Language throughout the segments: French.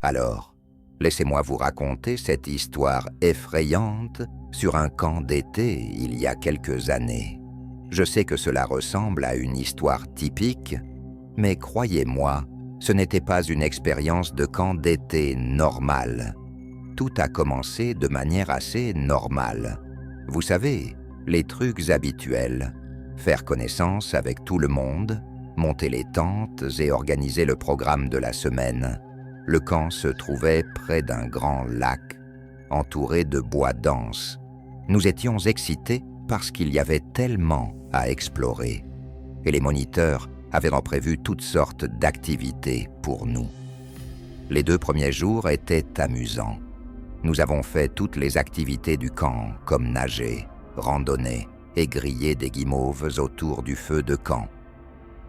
Alors, laissez-moi vous raconter cette histoire effrayante sur un camp d'été il y a quelques années. Je sais que cela ressemble à une histoire typique, mais croyez-moi, ce n'était pas une expérience de camp d'été normale. Tout a commencé de manière assez normale. Vous savez, les trucs habituels. Faire connaissance avec tout le monde, monter les tentes et organiser le programme de la semaine. Le camp se trouvait près d'un grand lac, entouré de bois denses. Nous étions excités parce qu'il y avait tellement à explorer. Et les moniteurs avaient prévu toutes sortes d'activités pour nous. Les 2 premiers jours étaient amusants. Nous avons fait toutes les activités du camp, comme nager, randonner et griller des guimauves autour du feu de camp.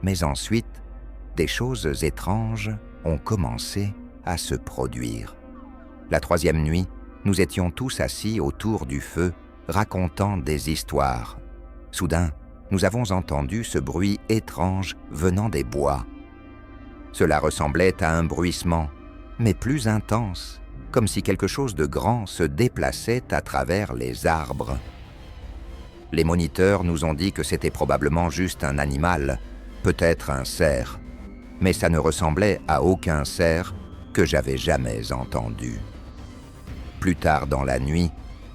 Mais ensuite, des choses étranges ont commencé à se produire. La 3e nuit, nous étions tous assis autour du feu, racontant des histoires. Soudain, nous avons entendu ce bruit étrange venant des bois. Cela ressemblait à un bruissement, mais plus intense, comme si quelque chose de grand se déplaçait à travers les arbres. Les moniteurs nous ont dit que c'était probablement juste un animal, peut-être un cerf, mais ça ne ressemblait à aucun cerf que j'avais jamais entendu. Plus tard dans la nuit,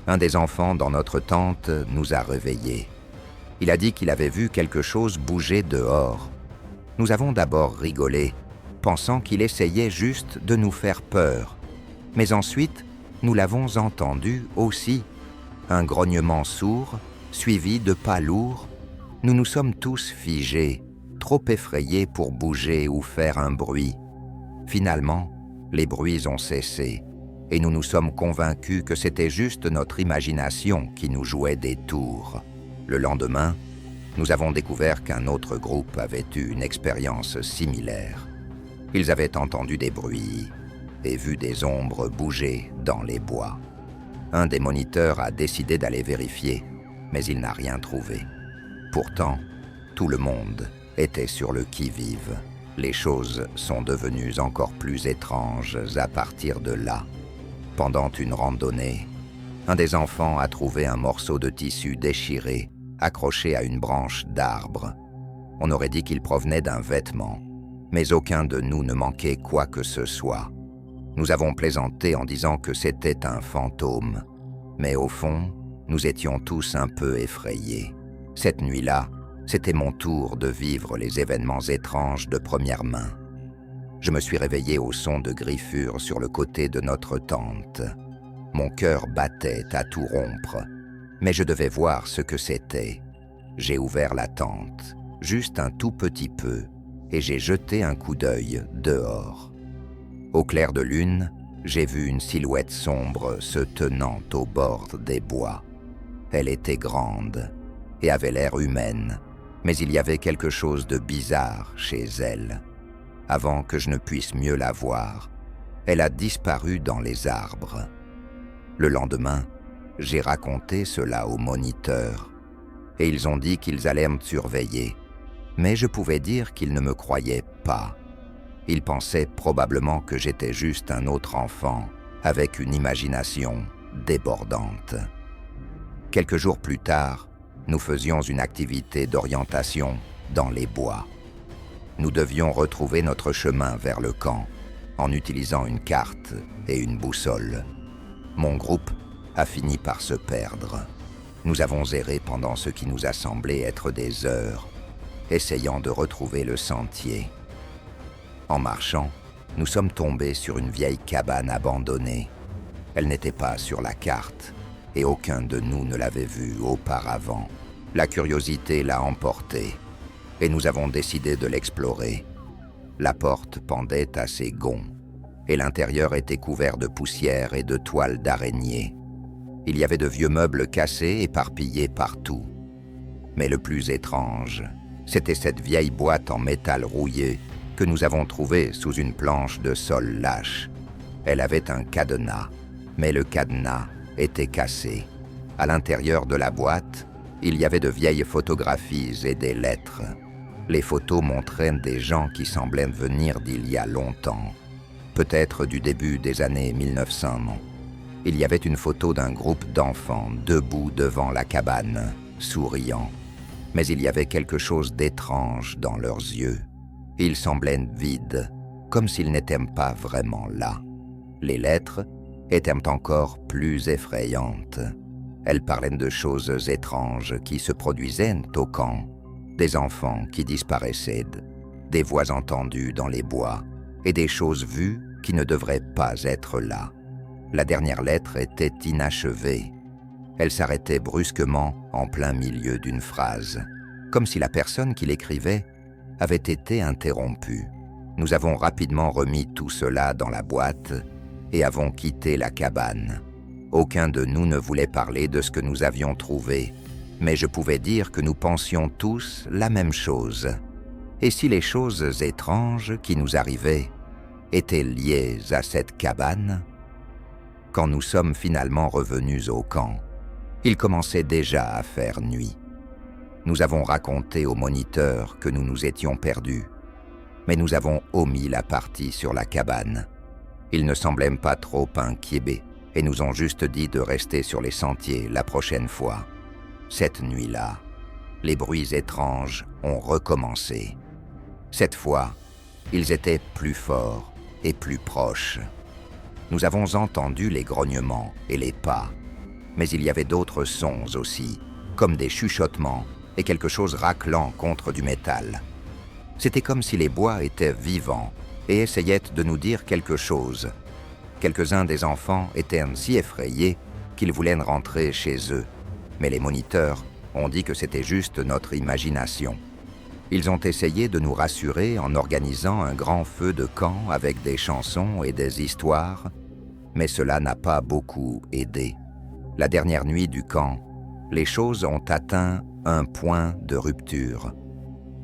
un des enfants dans notre tente nous a réveillés. Il a dit qu'il avait vu quelque chose bouger dehors. Nous avons d'abord rigolé, pensant qu'il essayait juste de nous faire peur. Mais ensuite, nous l'avons entendu aussi. Un grognement sourd, suivi de pas lourds. Nous nous sommes tous figés, trop effrayés pour bouger ou faire un bruit. Finalement, les bruits ont cessé, et nous nous sommes convaincus que c'était juste notre imagination qui nous jouait des tours. Le lendemain, nous avons découvert qu'un autre groupe avait eu une expérience similaire. Ils avaient entendu des bruits et vu des ombres bouger dans les bois. Un des moniteurs a décidé d'aller vérifier, mais il n'a rien trouvé. Pourtant, tout le monde était sur le qui-vive. Les choses sont devenues encore plus étranges à partir de là. Pendant une randonnée, un des enfants a trouvé un morceau de tissu déchiré, accroché à une branche d'arbre. On aurait dit qu'il provenait d'un vêtement, mais aucun de nous ne manquait quoi que ce soit. Nous avons plaisanté en disant que c'était un fantôme, mais au fond, nous étions tous un peu effrayés. Cette nuit-là, c'était mon tour de vivre les événements étranges de première main. Je me suis réveillé au son de griffures sur le côté de notre tente. Mon cœur battait à tout rompre, mais je devais voir ce que c'était. J'ai ouvert la tente, juste un tout petit peu, et j'ai jeté un coup d'œil dehors. Au clair de lune, j'ai vu une silhouette sombre se tenant au bord des bois. Elle était grande et avait l'air humaine, mais il y avait quelque chose de bizarre chez elle. Avant que je ne puisse mieux la voir, elle a disparu dans les arbres. Le lendemain, j'ai raconté cela aux moniteurs, et ils ont dit qu'ils allaient me surveiller, mais je pouvais dire qu'ils ne me croyaient pas. Ils pensaient probablement que j'étais juste un autre enfant, avec une imagination débordante. Quelques jours plus tard, nous faisions une activité d'orientation dans les bois. Nous devions retrouver notre chemin vers le camp, en utilisant une carte et une boussole. Mon groupe a fini par se perdre. Nous avons erré pendant ce qui nous a semblé être des heures, essayant de retrouver le sentier. En marchant, nous sommes tombés sur une vieille cabane abandonnée. Elle n'était pas sur la carte, et aucun de nous ne l'avait vue auparavant. La curiosité l'a emporté, et nous avons décidé de l'explorer. La porte pendait à ses gonds, et l'intérieur était couvert de poussière et de toiles d'araignée. Il y avait de vieux meubles cassés éparpillés partout. Mais le plus étrange, c'était cette vieille boîte en métal rouillé que nous avons trouvée sous une planche de sol lâche. Elle avait un cadenas, mais le cadenas était cassé. À l'intérieur de la boîte, il y avait de vieilles photographies et des lettres. Les photos montraient des gens qui semblaient venir d'il y a longtemps. peut-être du début des années 1900. Il y avait une photo d'un groupe d'enfants debout devant la cabane, souriant. Mais il y avait quelque chose d'étrange dans leurs yeux. Ils semblaient vides, comme s'ils n'étaient pas vraiment là. Les lettres étaient encore plus effrayantes. Elles parlaient de choses étranges qui se produisaient au camp, des enfants qui disparaissaient, des voix entendues dans les bois et des choses vues qui ne devraient pas être là. La dernière lettre était inachevée. Elle s'arrêtait brusquement en plein milieu d'une phrase, comme si la personne qui l'écrivait avait été interrompue. Nous avons rapidement remis tout cela dans la boîte et avons quitté la cabane. Aucun de nous ne voulait parler de ce que nous avions trouvé, mais je pouvais dire que nous pensions tous la même chose. Et si les choses étranges qui nous arrivaient étaient liées à cette cabane? Quand nous sommes finalement revenus au camp, il commençait déjà à faire nuit. Nous avons raconté au moniteur que nous nous étions perdus, mais nous avons omis la partie sur la cabane. Ils ne semblaient pas trop inquiets et nous ont juste dit de rester sur les sentiers la prochaine fois. Cette nuit-là, les bruits étranges ont recommencé. Cette fois, ils étaient plus forts et plus proches. Nous avons entendu les grognements et les pas, mais il y avait d'autres sons aussi, comme des chuchotements et quelque chose raclant contre du métal. C'était comme si les bois étaient vivants et essayaient de nous dire quelque chose. Quelques-uns des enfants étaient si effrayés qu'ils voulaient rentrer chez eux, mais les moniteurs ont dit que c'était juste notre imagination. Ils ont essayé de nous rassurer en organisant un grand feu de camp avec des chansons et des histoires, mais cela n'a pas beaucoup aidé. La dernière nuit du camp, les choses ont atteint un point de rupture.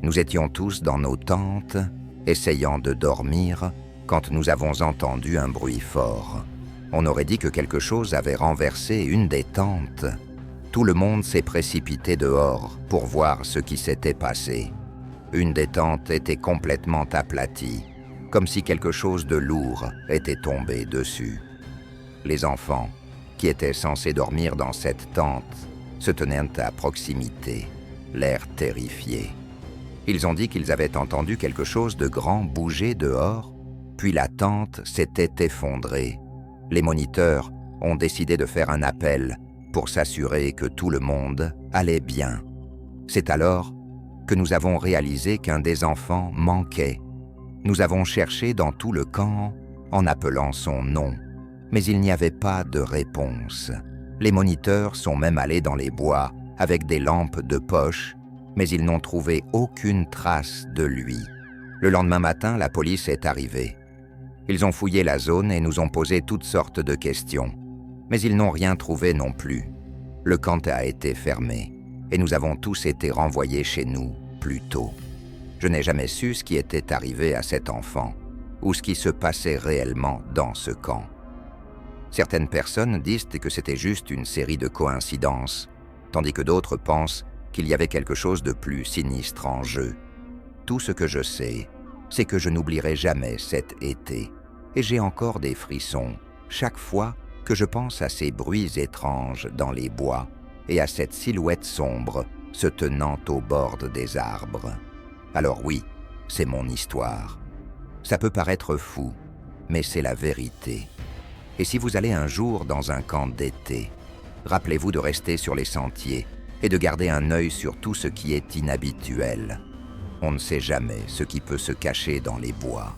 Nous étions tous dans nos tentes, essayant de dormir, quand nous avons entendu un bruit fort. On aurait dit que quelque chose avait renversé une des tentes. Tout le monde s'est précipité dehors pour voir ce qui s'était passé. Une des tentes était complètement aplatie, comme si quelque chose de lourd était tombé dessus. Les enfants, qui étaient censés dormir dans cette tente, se tenaient à proximité, l'air terrifié. Ils ont dit qu'ils avaient entendu quelque chose de grand bouger dehors, puis la tente s'était effondrée. Les moniteurs ont décidé de faire un appel pour s'assurer que tout le monde allait bien. C'est alors que nous avons réalisé qu'un des enfants manquait. Nous avons cherché dans tout le camp en appelant son nom, mais il n'y avait pas de réponse. Les moniteurs sont même allés dans les bois avec des lampes de poche, mais ils n'ont trouvé aucune trace de lui. Le lendemain matin, la police est arrivée. Ils ont fouillé la zone et nous ont posé toutes sortes de questions, mais ils n'ont rien trouvé non plus. Le camp a été fermé et nous avons tous été renvoyés chez nous plus tôt. Je n'ai jamais su ce qui était arrivé à cet enfant ou ce qui se passait réellement dans ce camp. Certaines personnes disent que c'était juste une série de coïncidences, tandis que d'autres pensent qu'il y avait quelque chose de plus sinistre en jeu. Tout ce que je sais, c'est que je n'oublierai jamais cet été, et j'ai encore des frissons chaque fois que je pense à ces bruits étranges dans les bois et à cette silhouette sombre se tenant au bord des arbres. Alors oui, c'est mon histoire. Ça peut paraître fou, mais c'est la vérité. Et si vous allez un jour dans un camp d'été, rappelez-vous de rester sur les sentiers et de garder un œil sur tout ce qui est inhabituel. On ne sait jamais ce qui peut se cacher dans les bois.